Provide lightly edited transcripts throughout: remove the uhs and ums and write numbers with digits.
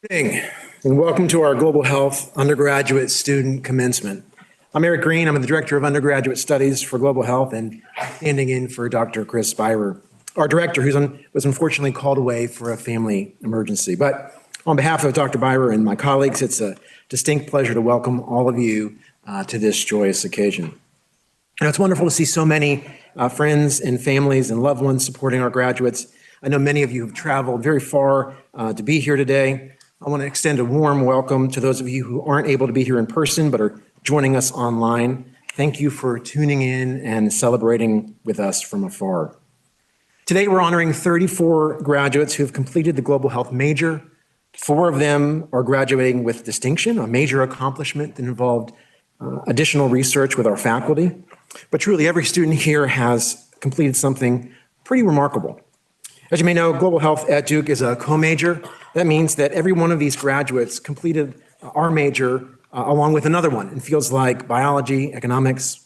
Good evening, and welcome to our Global Health Undergraduate Student Commencement. I'm Eric Green. I'm the Director of Undergraduate Studies for Global Health and standing in for Dr. Chris Speirer, our director, who was unfortunately called away for a family emergency. But on behalf of Dr. Speirer and my colleagues, it's a distinct pleasure to welcome all of you to this joyous occasion. And it's wonderful to see so many friends and families and loved ones supporting our graduates. I know many of you have traveled very far to be here today. I want to extend a warm welcome to those of you who aren't able to be here in person but are joining us online. Thank you for tuning in and celebrating with us from afar. Today, we're honoring 34 graduates who have completed the Global Health major. 4 of them are graduating with distinction, a major accomplishment that involved additional research with our faculty. But truly, every student here has completed something pretty remarkable. As you may know, Global Health at Duke is a co-major. That means that every one of these graduates completed our major along with another one in fields like biology, economics,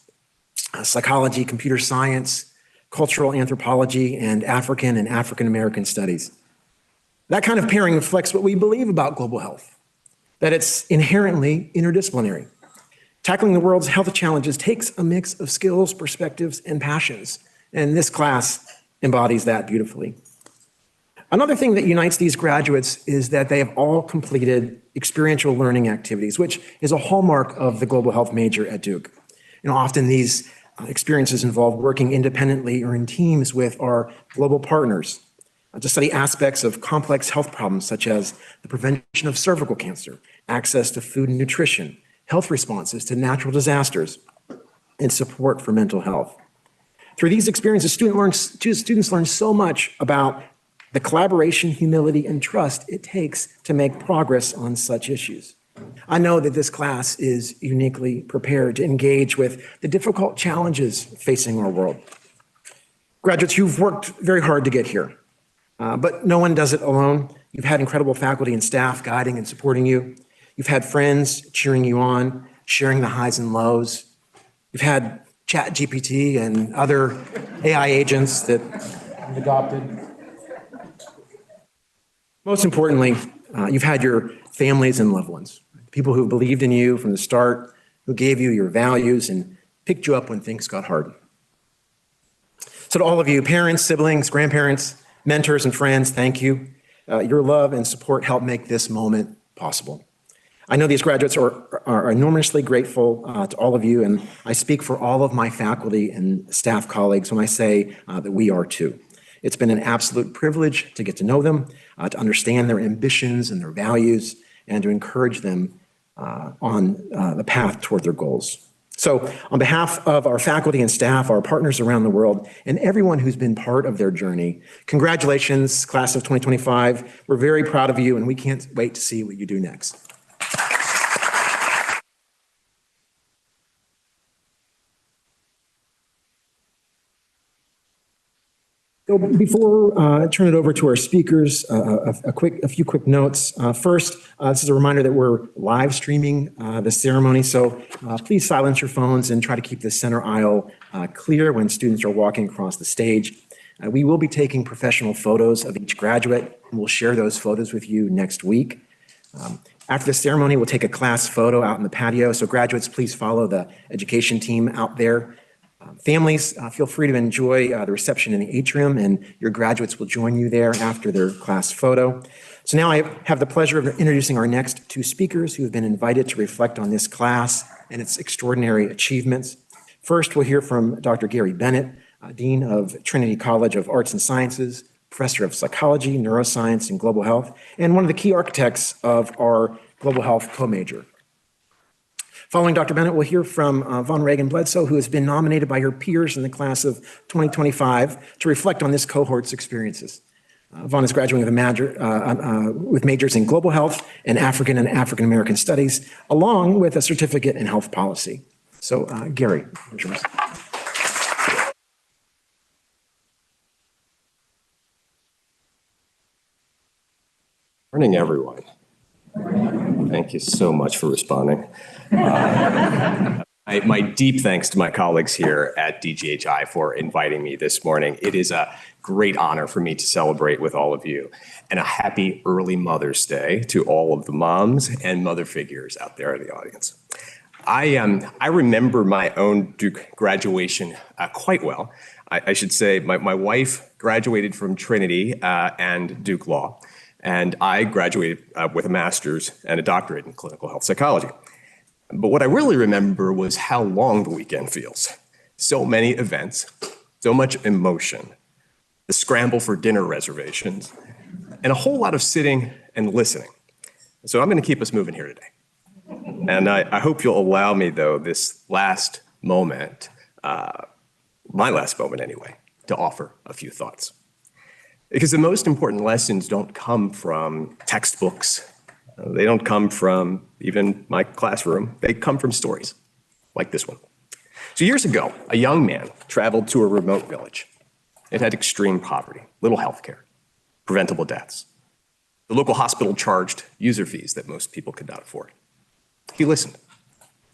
psychology, computer science, cultural anthropology, and African American studies. That kind of pairing reflects what we believe about global health, that it's inherently interdisciplinary. Tackling the world's health challenges takes a mix of skills, perspectives, and passions, and this class embodies that beautifully. Another thing that unites these graduates is that they have all completed experiential learning activities, which is a hallmark of the global health major at Duke. Often these experiences involve working independently or in teams with our global partners to study aspects of complex health problems such as the prevention of cervical cancer, access to food and nutrition, health responses to natural disasters, and support for mental health. Through these experiences, students learn so much about the collaboration, humility, and trust it takes to make progress on such issues. I know that this class is uniquely prepared to engage with the difficult challenges facing our world. Graduates, you've worked very hard to get here, but no one does it alone. You've had incredible faculty and staff guiding and supporting you. You've had friends cheering you on, sharing the highs and lows. You've had ChatGPT and other AI agents that you've adopted. Most importantly, you've had your families and loved ones, people who believed in you from the start, who gave you your values and picked you up when things got hard. So to all of you, parents, siblings, grandparents, mentors, and friends, thank you. Your love and support helped make this moment possible. I know these graduates are enormously grateful to all of you, and I speak for all of my faculty and staff colleagues when I say that we are too. It's been an absolute privilege to get to know them, to understand their ambitions and their values, and to encourage them on the path toward their goals. So on behalf of our faculty and staff, our partners around the world, and everyone who's been part of their journey, congratulations, class of 2025. We're very proud of you, and we can't wait to see what you do next. So before I turn it over to our speakers, a few quick notes. First, this is a reminder that we're live streaming the ceremony, so please silence your phones and try to keep the center aisle clear when students are walking across the stage. We will be taking professional photos of each graduate, and we'll share those photos with you next week. After the ceremony, we'll take a class photo out in the patio, so graduates, please follow the education team out there. Families, feel free to enjoy the reception in the atrium, and your graduates will join you there after their class photo. So now I have the pleasure of introducing our next two speakers who have been invited to reflect on this class and its extraordinary achievements. First, we'll hear from Dr. Gary Bennett, Dean of Trinity College of Arts and Sciences, Professor of Psychology, Neuroscience, and Global Health, and one of the key architects of our Global Health co-major. Following Dr. Bennett, we'll hear from Von Reagan Bledsoe, who has been nominated by her peers in the class of 2025 to reflect on this cohort's experiences. Von is graduating with majors in global health and African American studies, along with a certificate in health policy. So, Gary, here's yours. Morning, everyone. Thank you so much for responding. My deep thanks to my colleagues here at DGHI for inviting me this morning. It is a great honor for me to celebrate with all of you, and a happy early Mother's Day to all of the moms and mother figures out there in the audience. I remember my own Duke graduation quite well. I should say my wife graduated from Trinity and Duke Law, and I graduated with a master's and a doctorate in clinical health psychology. But what I really remember was how long the weekend feels. So many events, so much emotion, the scramble for dinner reservations, and a whole lot of sitting and listening. So I'm going to keep us moving here today. And I hope you'll allow me, though, this last moment, my last moment anyway, to offer a few thoughts. Because the most important lessons don't come from textbooks. They don't come from even my classroom. They come from stories like this one. So years ago, a young man traveled to a remote village. It had extreme poverty, little health care, preventable deaths. The local hospital charged user fees that most people could not afford. He listened.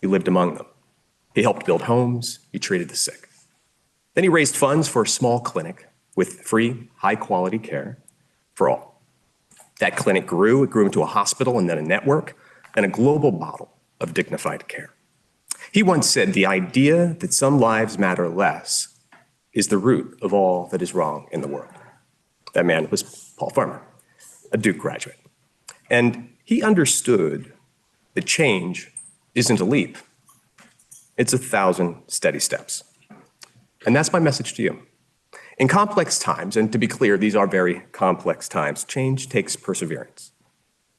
He lived among them. He helped build homes. He treated the sick. Then he raised funds for a small clinic with free, high-quality care for all. That clinic grew. It grew into a hospital and then a network and a global model of dignified care. He once said, "The idea that some lives matter less is the root of all that is wrong in the world." That man was Paul Farmer, a Duke graduate. And he understood that change isn't a leap. It's 1,000 steady steps. And that's my message to you. In complex times, and to be clear, these are very complex times, change takes perseverance.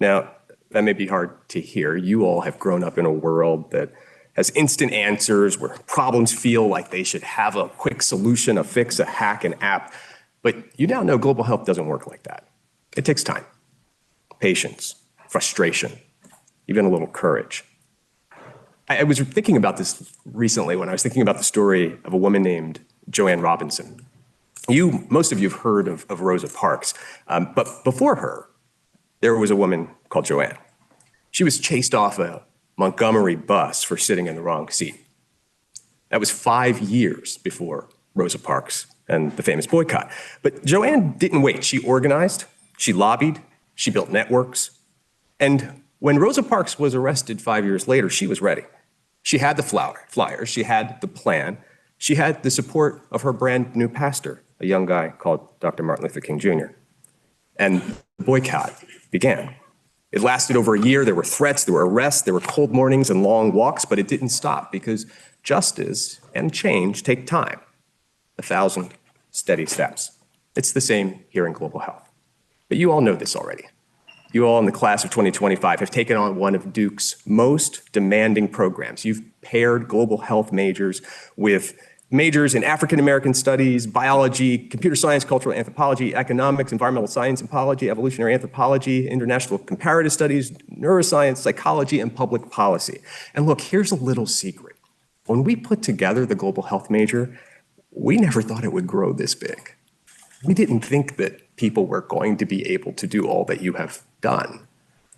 Now, that may be hard to hear. You all have grown up in a world that has instant answers, where problems feel like they should have a quick solution, a fix, a hack, an app. But you now know global health doesn't work like that. It takes time, patience, frustration, even a little courage. I was thinking about this recently when I was thinking about the story of a woman named Joanne Robinson. Most of you have heard of Rosa Parks, but before her, there was a woman called Joanne. She was chased off a Montgomery bus for sitting in the wrong seat. That was 5 years before Rosa Parks and the famous boycott. But Joanne didn't wait. She organized, she lobbied, she built networks. And when Rosa Parks was arrested 5 years later, she was ready. She had the flyers, she had the plan, she had the support of her brand new pastor, a young guy called Dr. Martin Luther King Jr. And the boycott began. It lasted over a year. There were threats, there were arrests, there were cold mornings and long walks, but it didn't stop because justice and change take time. 1,000 steady steps. It's the same here in global health. But you all know this already. You all in the class of 2025 have taken on one of Duke's most demanding programs. You've paired global health majors with majors in African American studies, biology, computer science, cultural anthropology, economics, environmental science and policy, evolutionary anthropology, international comparative studies, neuroscience, psychology, and public policy. And look, here's a little secret. When we put together the global health major, we never thought it would grow this big. We didn't think that people were going to be able to do all that you have done.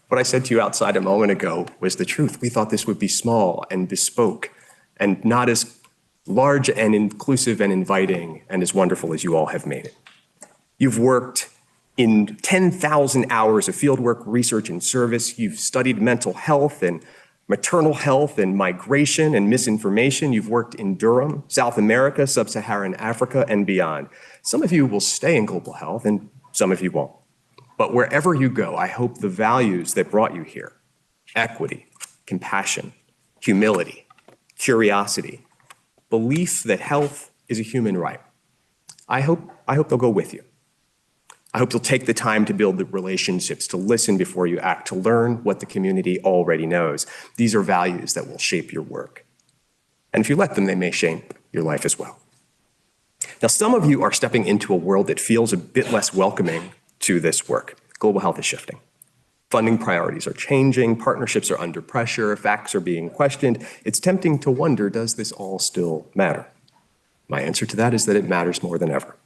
What I said to you outside a moment ago was the truth. We thought this would be small and bespoke and not as large and inclusive and inviting and as wonderful as you all have made it. You've worked in 10,000 hours of fieldwork, research, and service. You've studied mental health and maternal health and migration and misinformation. You've worked in Durham, South America, Sub-Saharan Africa, and beyond. Some of you will stay in global health and some of you won't. But wherever you go, I hope the values that brought you here, equity, compassion, humility, curiosity, belief that health is a human right, I hope they'll go with you. I hope you'll take the time to build the relationships, to listen before you act, to learn what the community already knows. These are values that will shape your work. And if you let them, they may shape your life as well. Now, some of you are stepping into a world that feels a bit less welcoming to this work. Global health is shifting. Funding priorities are changing, partnerships are under pressure, facts are being questioned. It's tempting to wonder, does this all still matter? My answer to that is that it matters more than ever.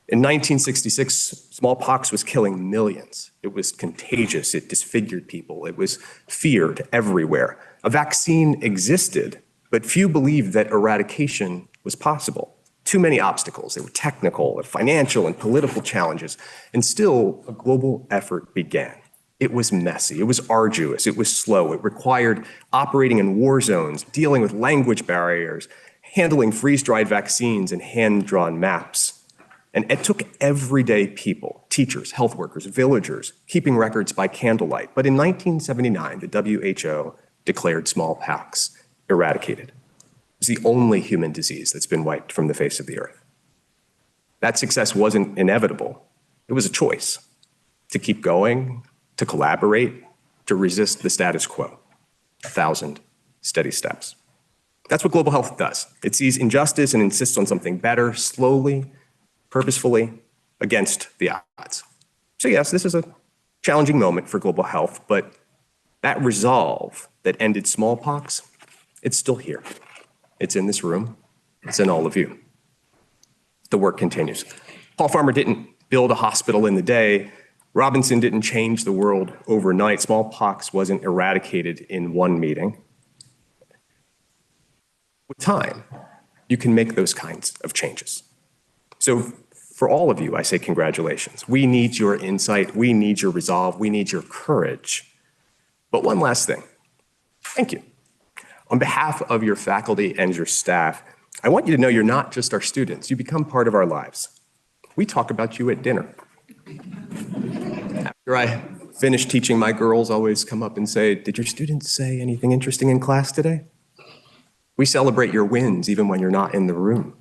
In 1966, smallpox was killing millions. It was contagious, it disfigured people, it was feared everywhere. A vaccine existed, but few believed that eradication was possible. Too many obstacles. They were technical and financial and political challenges. And still, a global effort began. It was messy, it was arduous, it was slow. It required operating in war zones, dealing with language barriers, handling freeze-dried vaccines and hand-drawn maps. And it took everyday people, teachers, health workers, villagers, keeping records by candlelight. But in 1979, the WHO declared smallpox eradicated. It was the only human disease that's been wiped from the face of the earth. That success wasn't inevitable. It was a choice to keep going, to collaborate, to resist the status quo. 1,000 steady steps. That's what global health does. It sees injustice and insists on something better, slowly, purposefully, against the odds. So yes, this is a challenging moment for global health, but that resolve that ended smallpox, it's still here. It's in this room. It's in all of you. The work continues. Paul Farmer didn't build a hospital in the day. Robinson didn't change the world overnight. Smallpox wasn't eradicated in one meeting. With time, you can make those kinds of changes. So for all of you, I say congratulations. We need your insight. We need your resolve. We need your courage. But one last thing. Thank you. On behalf of your faculty and your staff, I want you to know you're not just our students. You become part of our lives. We talk about you at dinner. After I finish teaching, my girls always come up and say, "Did your students say anything interesting in class today?" We celebrate your wins even when you're not in the room.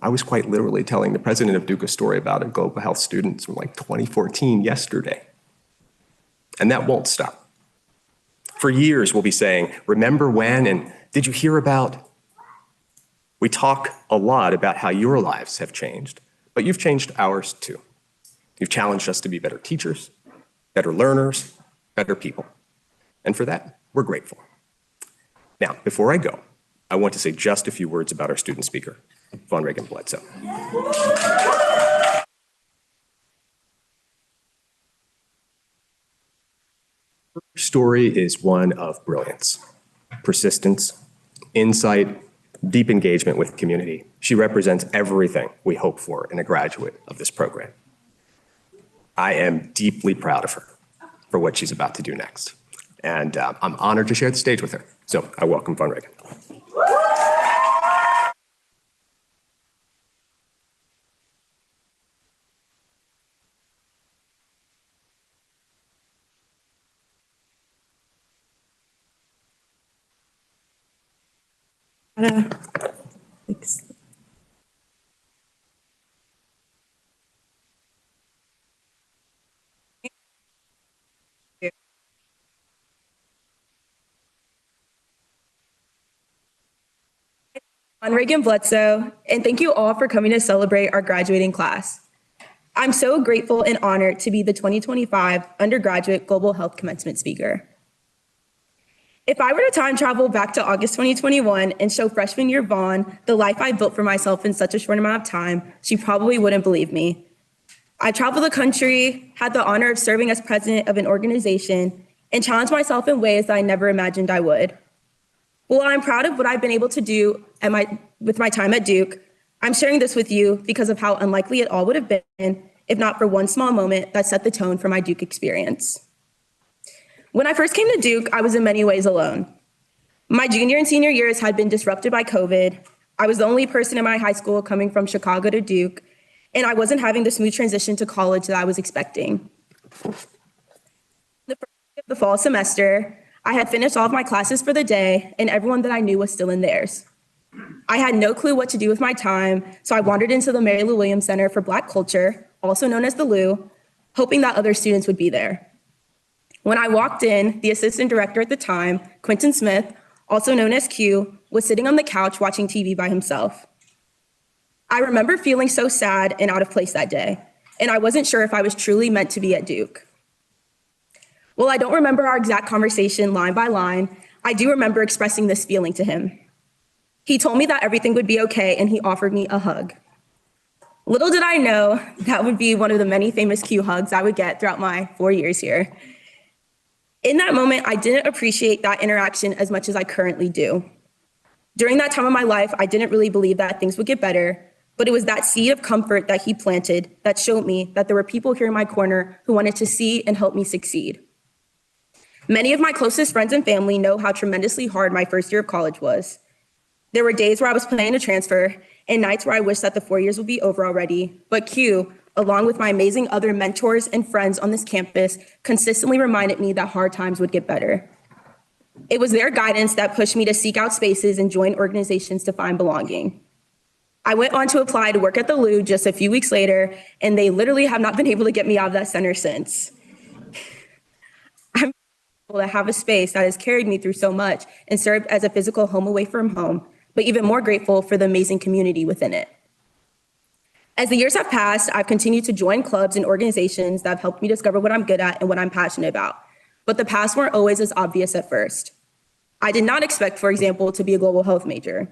I was quite literally telling the president of Duke a story about a global health student from like 2014 yesterday. And that won't stop. For years, we'll be saying, "Remember when?" and "Did you hear about?" We talk a lot about how your lives have changed, but you've changed ours too. You've challenged us to be better teachers, better learners, better people. And for that, we're grateful. Now, before I go, I want to say just a few words about our student speaker, Von Reagan Bledsoe. Her story is one of brilliance, persistence, insight, deep engagement with community. She represents everything we hope for in a graduate of this program. I am deeply proud of her for what she's about to do next. And I'm honored to share the stage with her. So I welcome Von Reagan. I'm Reagan Bledsoe, and thank you all for coming to celebrate our graduating class. I'm so grateful and honored to be the 2025 Undergraduate Global Health Commencement Speaker. If I were to time travel back to August 2021 and show freshman year Vaughn the life I built for myself in such a short amount of time, she probably wouldn't believe me. I traveled the country, had the honor of serving as president of an organization, and challenged myself in ways that I never imagined I would. While I'm proud of what I've been able to do with my time at Duke, I'm sharing this with you because of how unlikely it all would have been if not for one small moment that set the tone for my Duke experience. When I first came to Duke, I was in many ways alone. My junior and senior years had been disrupted by COVID. I was the only person in my high school coming from Chicago to Duke, and I wasn't having the smooth transition to college that I was expecting. The first week of the fall semester, I had finished all of my classes for the day, and everyone that I knew was still in theirs. I had no clue what to do with my time, so I wandered into the Mary Lou Williams Center for Black Culture, also known as the Lou, hoping that other students would be there. When I walked in, the assistant director at the time, Quentin Smith, also known as Q, was sitting on the couch watching TV by himself. I remember feeling so sad and out of place that day, and I wasn't sure if I was truly meant to be at Duke. While I don't remember our exact conversation line by line, I do remember expressing this feeling to him. He told me that everything would be okay, and he offered me a hug. Little did I know that would be one of the many famous Q hugs I would get throughout my 4 years here. In that moment, I didn't appreciate that interaction as much as I currently do. During that time of my life, I didn't really believe that things would get better, but it was that seed of comfort that he planted that showed me that there were people here in my corner who wanted to see and help me succeed. Many of my closest friends and family know how tremendously hard my first year of college was. There were days where I was planning to transfer and nights where I wished that the 4 years would be over already, but Q, along with my amazing other mentors and friends on this campus, consistently reminded me that hard times would get better. It was their guidance that pushed me to seek out spaces and join organizations to find belonging. I went on to apply to work at the Lou just a few weeks later, and they literally have not been able to get me out of that center since. I'm grateful to have a space that has carried me through so much and served as a physical home away from home, but even more grateful for the amazing community within it. As the years have passed, I've continued to join clubs and organizations that have helped me discover what I'm good at and what I'm passionate about. But the paths weren't always as obvious at first. I did not expect, for example, to be a global health major.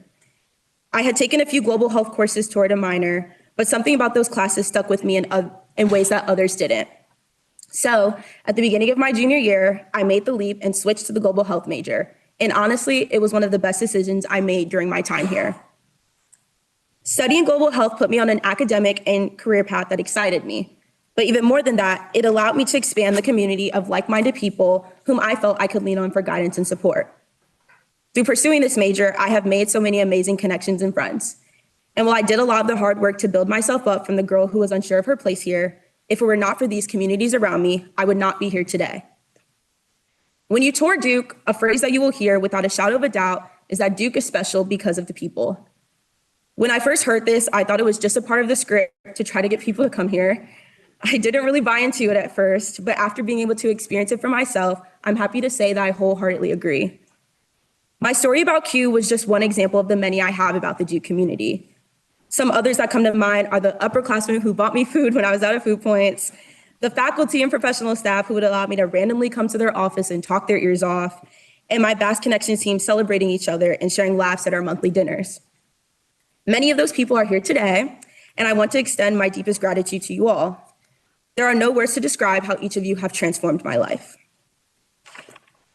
I had taken a few global health courses toward a minor, but something about those classes stuck with me in ways that others didn't. So at the beginning of my junior year, I made the leap and switched to the global health major. And honestly, it was one of the best decisions I made during my time here. Studying global health put me on an academic and career path that excited me. But even more than that, it allowed me to expand the community of like-minded people whom I felt I could lean on for guidance and support. Through pursuing this major, I have made so many amazing connections and friends. And while I did a lot of the hard work to build myself up from the girl who was unsure of her place here, if it were not for these communities around me, I would not be here today. When you tour Duke, a phrase that you will hear without a shadow of a doubt is that Duke is special because of the people. When I first heard this, I thought it was just a part of the script to try to get people to come here. I didn't really buy into it at first, but after being able to experience it for myself, I'm happy to say that I wholeheartedly agree. My story about Q was just one example of the many I have about the Duke community. Some others that come to mind are the upperclassmen who bought me food when I was out of food points, the faculty and professional staff who would allow me to randomly come to their office and talk their ears off, and my vast Connections team celebrating each other and sharing laughs at our monthly dinners. Many of those people are here today, and I want to extend my deepest gratitude to you all. There are no words to describe how each of you have transformed my life.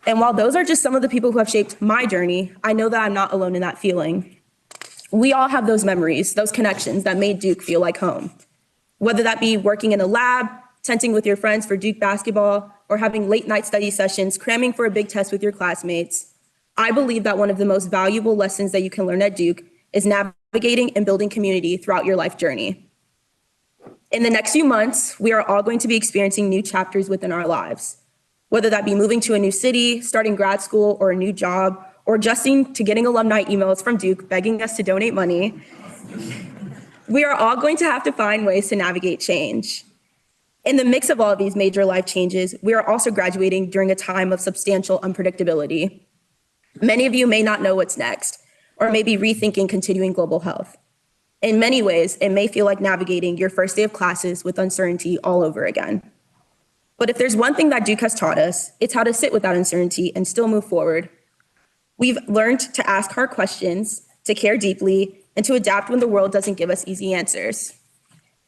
And while those are just some of the people who have shaped my journey, I know that I'm not alone in that feeling. We all have those memories, those connections that made Duke feel like home. Whether that be working in a lab, tenting with your friends for Duke basketball, or having late night study sessions, cramming for a big test with your classmates, I believe that one of the most valuable lessons that you can learn at Duke is navigating and building community throughout your life journey. In the next few months, we are all going to be experiencing new chapters within our lives, whether that be moving to a new city, starting grad school or a new job, or adjusting to getting alumni emails from Duke begging us to donate money. We are all going to have to find ways to navigate change. In the mix of all of these major life changes, we are also graduating during a time of substantial unpredictability. Many of you may not know what's next, or may be rethinking continuing global health. In many ways, it may feel like navigating your first day of classes with uncertainty all over again. But if there's one thing that Duke has taught us, it's how to sit with that uncertainty and still move forward. We've learned to ask hard questions, to care deeply, and to adapt when the world doesn't give us easy answers.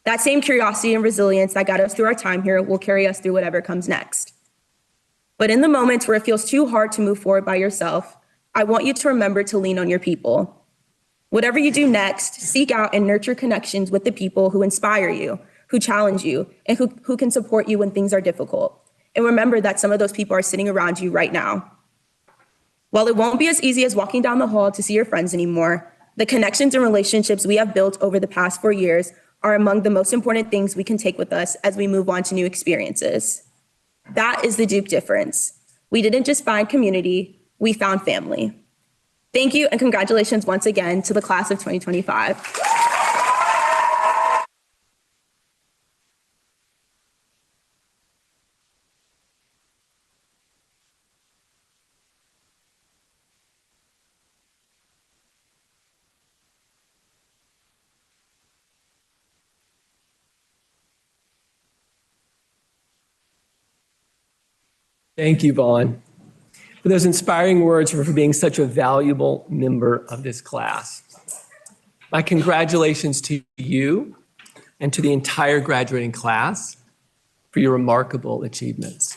That same curiosity and resilience that got us through our time here will carry us through whatever comes next. But in the moments where it feels too hard to move forward by yourself, I want you to remember to lean on your people. Whatever you do next, seek out and nurture connections with the people who inspire you, who challenge you, and who can support you when things are difficult. And remember that some of those people are sitting around you right now. While it won't be as easy as walking down the hall to see your friends anymore, the connections and relationships we have built over the past 4 years are among the most important things we can take with us as we move on to new experiences. That is the Duke difference. We didn't just find community, we found family. Thank you and congratulations once again to the class of 2025. Thank you, Vaughn, for those inspiring words for being such a valuable member of this class. My congratulations to you and to the entire graduating class for your remarkable achievements.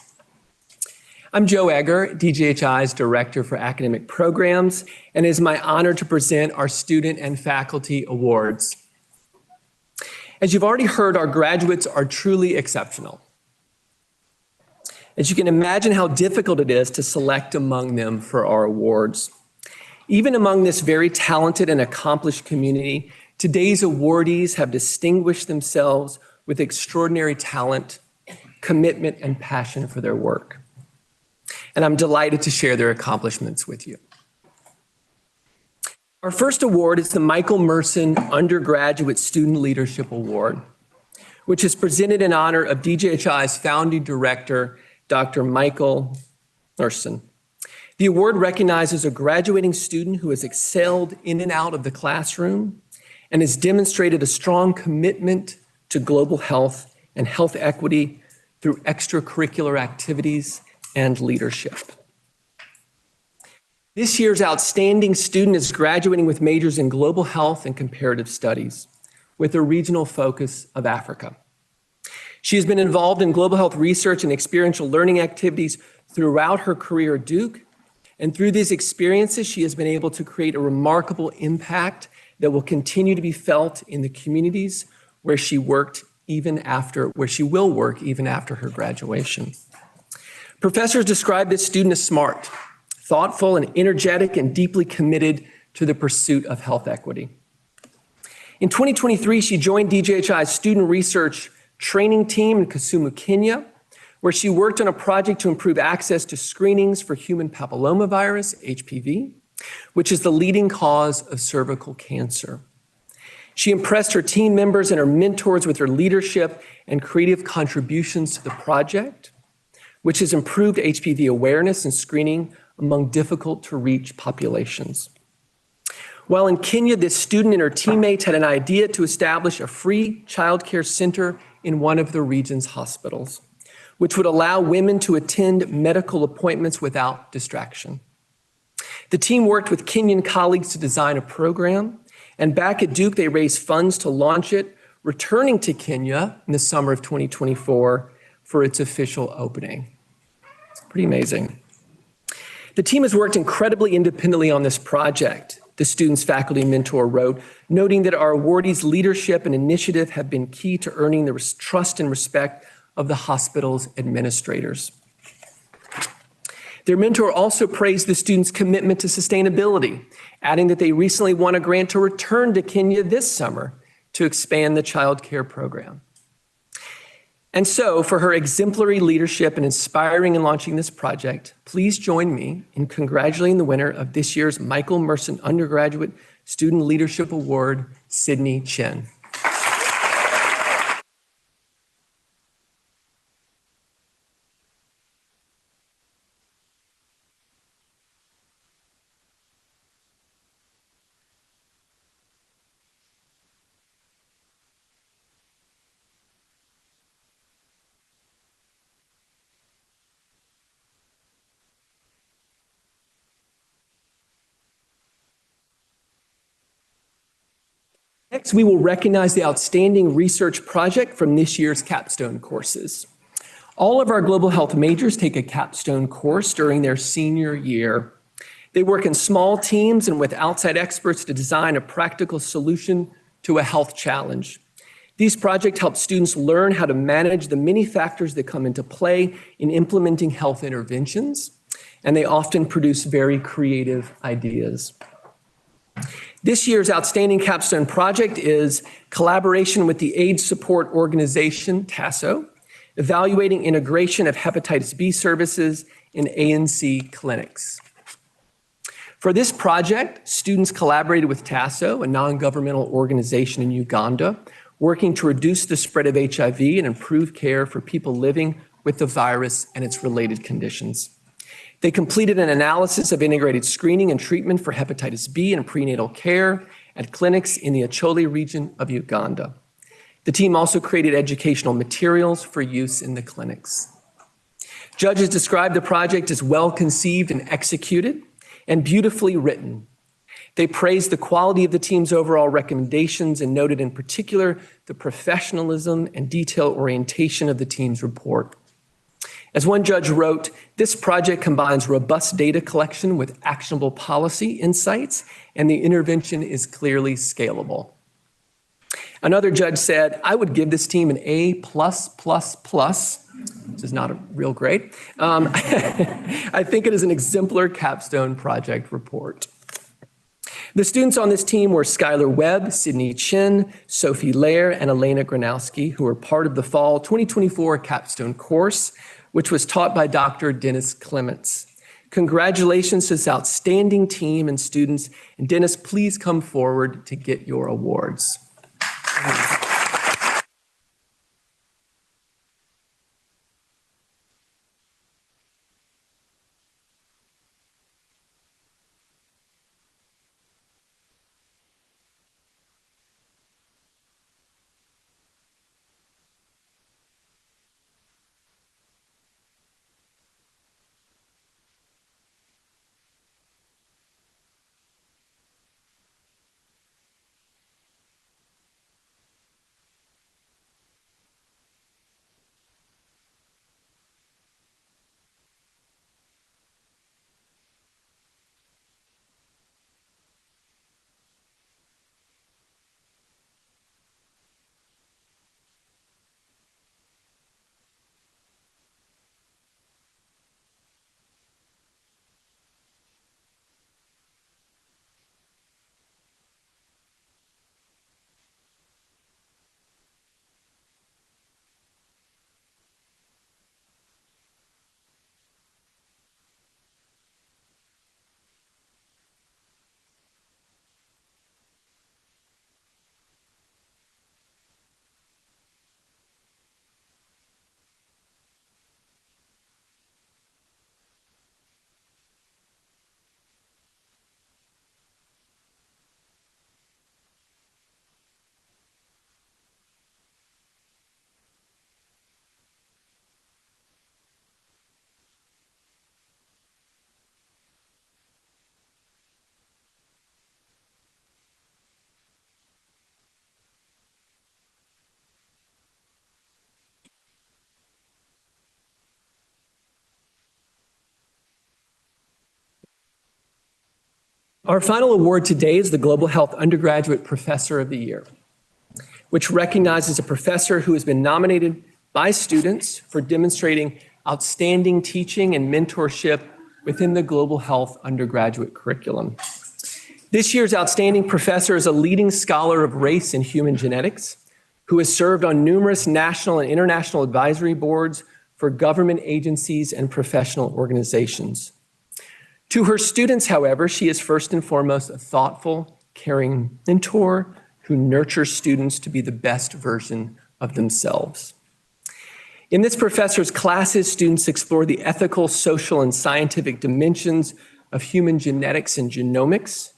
I'm Joe Egger, DGHI's Director for Academic Programs, and it is my honor to present our Student and Faculty Awards. As you've already heard, our graduates are truly exceptional. As you can imagine how difficult it is to select among them for our awards. Even among this very talented and accomplished community, today's awardees have distinguished themselves with extraordinary talent, commitment, and passion for their work. And I'm delighted to share their accomplishments with you. Our first award is the Michael Merson Undergraduate Student Leadership Award, which is presented in honor of DGHI's founding director, Dr. Michael Merson. The award recognizes a graduating student who has excelled in and out of the classroom and has demonstrated a strong commitment to global health and health equity through extracurricular activities and leadership. This year's outstanding student is graduating with majors in global health and comparative studies with a regional focus of Africa. She has been involved in global health research and experiential learning activities throughout her career at Duke. And through these experiences, she has been able to create a remarkable impact that will continue to be felt in the communities where she will work even after her graduation. Professors describe this student as smart, thoughtful, and energetic, and deeply committed to the pursuit of health equity. In 2023, she joined DGHI's student research training team in Kisumu, Kenya, where she worked on a project to improve access to screenings for human papillomavirus, HPV, which is the leading cause of cervical cancer. She impressed her team members and her mentors with her leadership and creative contributions to the project, which has improved HPV awareness and screening among difficult-to-reach populations. While in Kenya, this student and her teammates had an idea to establish a free childcare center in one of the region's hospitals, which would allow women to attend medical appointments without distraction. The team worked with Kenyan colleagues to design a program, and back at Duke, they raised funds to launch it, returning to Kenya in the summer of 2024 for its official opening. It's pretty amazing. The team has worked incredibly independently on this project, the student's faculty mentor wrote, noting that our awardees' leadership and initiative have been key to earning the trust and respect of the hospital's administrators. Their mentor also praised the students' commitment to sustainability, adding that they recently won a grant to return to Kenya this summer to expand the child care program. And so, for her exemplary leadership in inspiring and launching this project, please join me in congratulating the winner of this year's Michael Merson Undergraduate Student Leadership Award, Sydney Chen. Next, we will recognize the outstanding research project from this year's capstone courses. All of our global health majors take a capstone course during their senior year. They work in small teams and with outside experts to design a practical solution to a health challenge. These projects help students learn how to manage the many factors that come into play in implementing health interventions, and they often produce very creative ideas. This year's outstanding capstone project is collaboration with the AIDS support organization, TASO, evaluating integration of hepatitis B services in ANC clinics. For this project, students collaborated with TASO, a non-governmental organization in Uganda, working to reduce the spread of HIV and improve care for people living with the virus and its related conditions. They completed an analysis of integrated screening and treatment for hepatitis B and prenatal care at clinics in the Acholi region of Uganda. The team also created educational materials for use in the clinics. Judges described the project as well conceived and executed and beautifully written. They praised the quality of the team's overall recommendations and noted in particular the professionalism and detail orientation of the team's report. As one judge wrote, this project combines robust data collection with actionable policy insights, and the intervention is clearly scalable. Another judge said, I would give this team an A+++, which is not a real grade. I think it is an exemplar capstone project report. The students on this team were Skylar Webb, Sydney Chin, Sophie Lair, and Elena Granowski, who were part of the fall 2024 capstone course, which was taught by Dr. Dennis Clements. Congratulations to this outstanding team and students. And Dennis, please come forward to get your awards. Our final award today is the Global Health Undergraduate Professor of the Year, which recognizes a professor who has been nominated by students for demonstrating outstanding teaching and mentorship within the global health undergraduate curriculum. This year's outstanding professor is a leading scholar of race and human genetics who has served on numerous national and international advisory boards for government agencies and professional organizations. To her students, however, she is first and foremost a thoughtful, caring mentor who nurtures students to be the best version of themselves. In this professor's classes, students explore the ethical, social, and scientific dimensions of human genetics and genomics,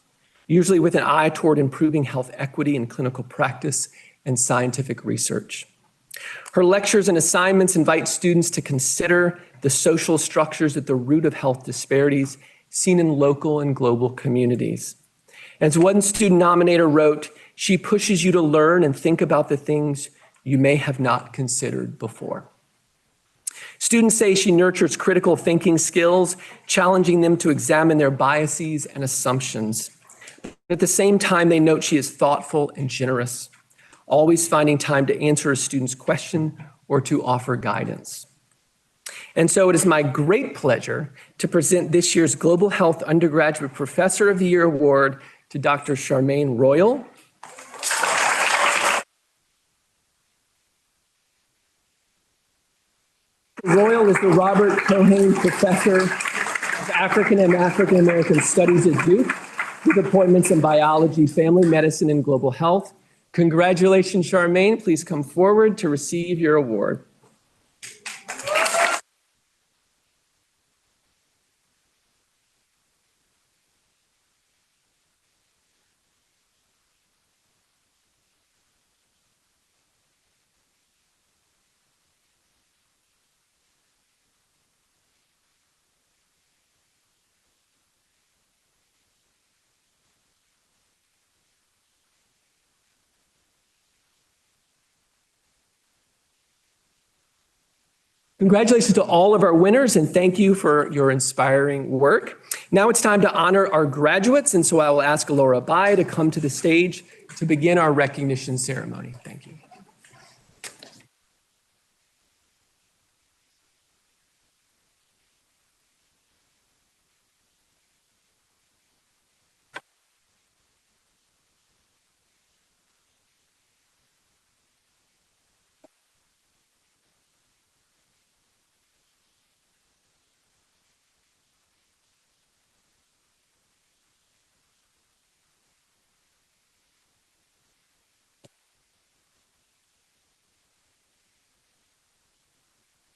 usually with an eye toward improving health equity in clinical practice and scientific research. Her lectures and assignments invite students to consider the social structures at the root of health disparities seen in local and global communities. As one student nominator wrote, she pushes you to learn and think about the things you may have not considered before. Students say she nurtures critical thinking skills, challenging them to examine their biases and assumptions. At the same time, they note she is thoughtful and generous, always finding time to answer a student's question or to offer guidance. And so it is my great pleasure to present this year's Global Health Undergraduate Professor of the Year Award to Dr. Charmaine Royal. Royal is the Robert Cohen Professor of African and African American Studies at Duke, with appointments in biology, family medicine, and global health. Congratulations, Charmaine. Please come forward to receive your award. Congratulations to all of our winners, and thank you for your inspiring work. Now it's time to honor our graduates, and so I will ask Laura Bai to come to the stage to begin our recognition ceremony. Thank you.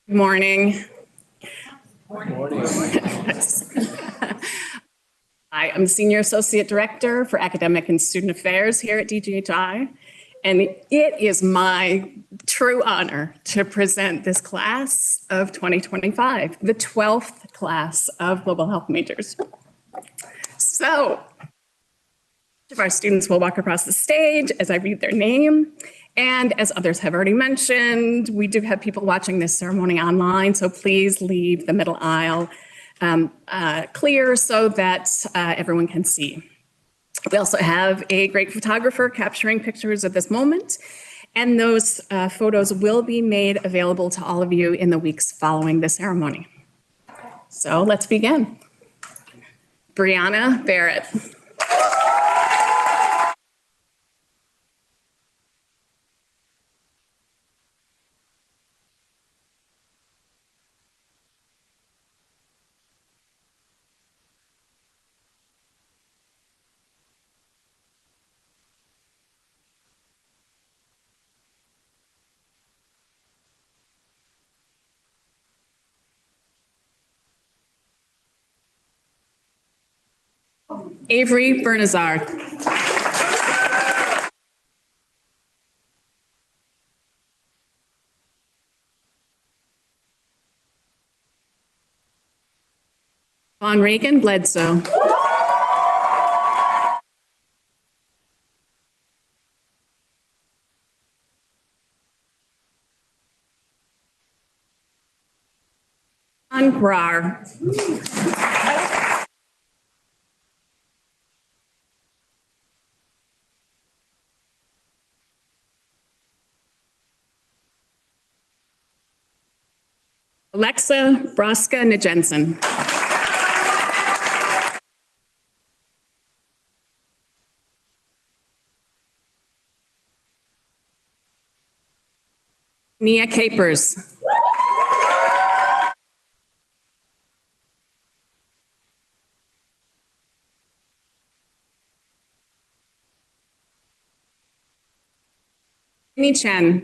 Good morning. I am Senior Associate Director for Academic and Student Affairs here at DGHI, and it is my true honor to present this class of 2025, the 12th class of Global Health majors. So, each of our students will walk across the stage as I read their name. And as others have already mentioned, we do have people watching this ceremony online, so please leave the middle aisle clear so that everyone can see. We also have a great photographer capturing pictures of this moment, and those photos will be made available to all of you in the weeks following the ceremony. So let's begin. Brianna Barrett. Avery Bernazard. Von Reagan Bledsoe. John Brar. Alexa Broska Najensen. Nia Capers. Amy Chen.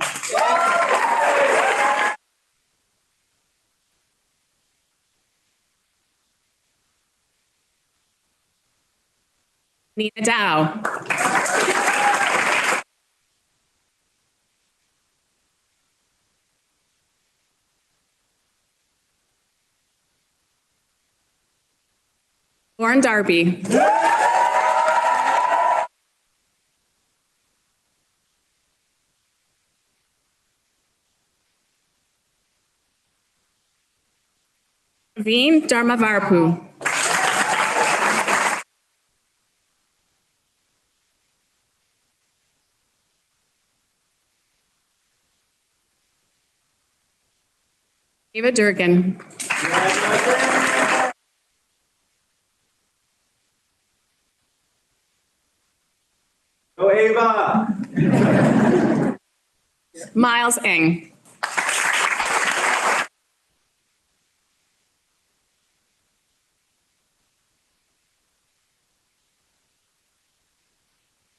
Nina Dow. Lauren Darby. Veen Dharmavarpu. Eva Durgan. Go Ava! Miles Eng.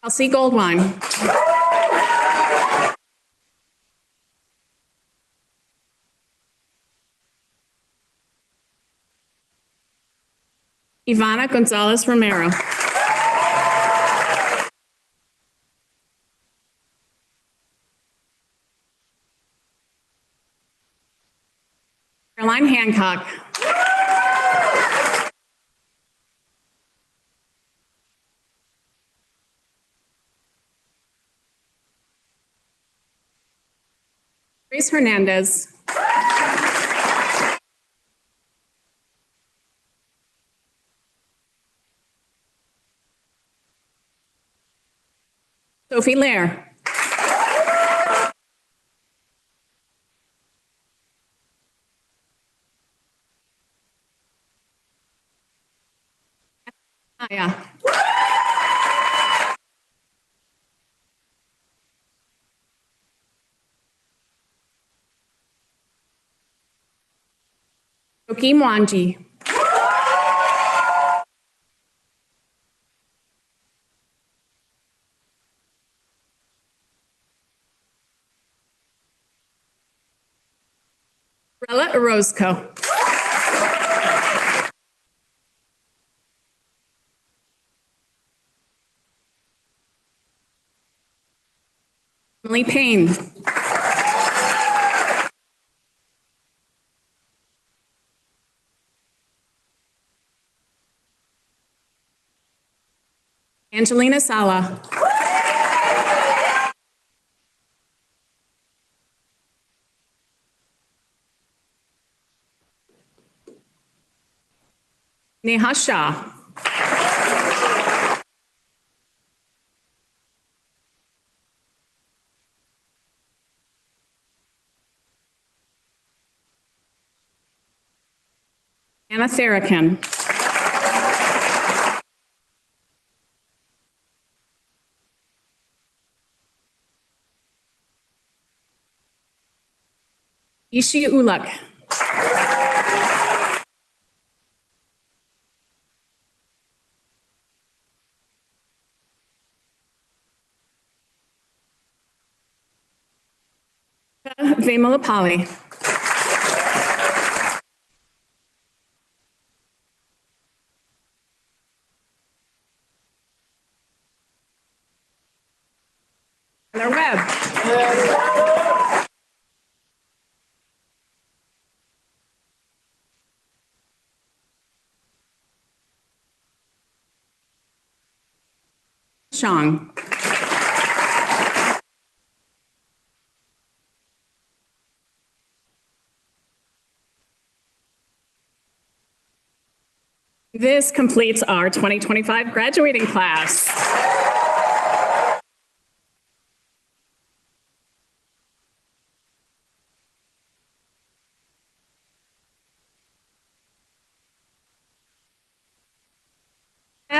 Kelsey Goldwine. Ivana Gonzalez Romero. Caroline Hancock. Grace Hernandez. Sophie Lair. Aya. Toki Mwanji. Rella Orozco. Emily Payne. Angelina Sala. Neha Shah. Anna Therakin. Ishi Ulak. Vemalapalli. Taylor Webb. Shang. This completes our 2025 graduating class.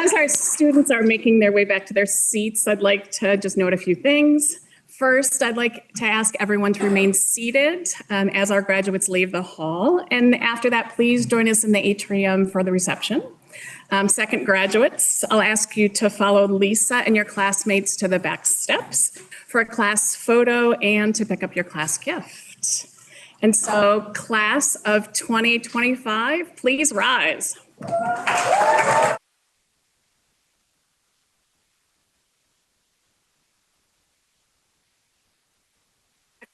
As our students are making their way back to their seats, I'd like to just note a few things. First, I'd like to ask everyone to remain seated as our graduates leave the hall. And after that, please join us in the atrium for the reception. Second, graduates, I'll ask you to follow Lisa and your classmates to the back steps for a class photo and to pick up your class gift. And so, class of 2025, please rise.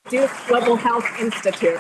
Duke Global Health Institute.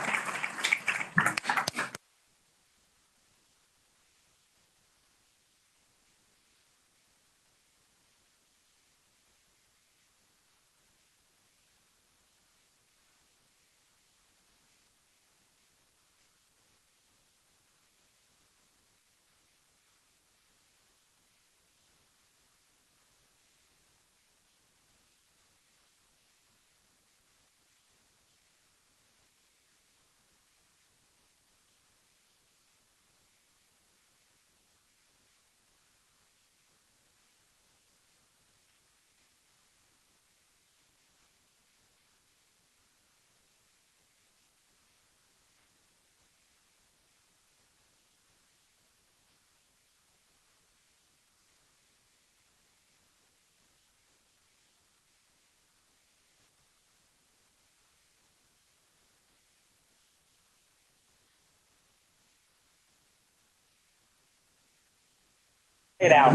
It out.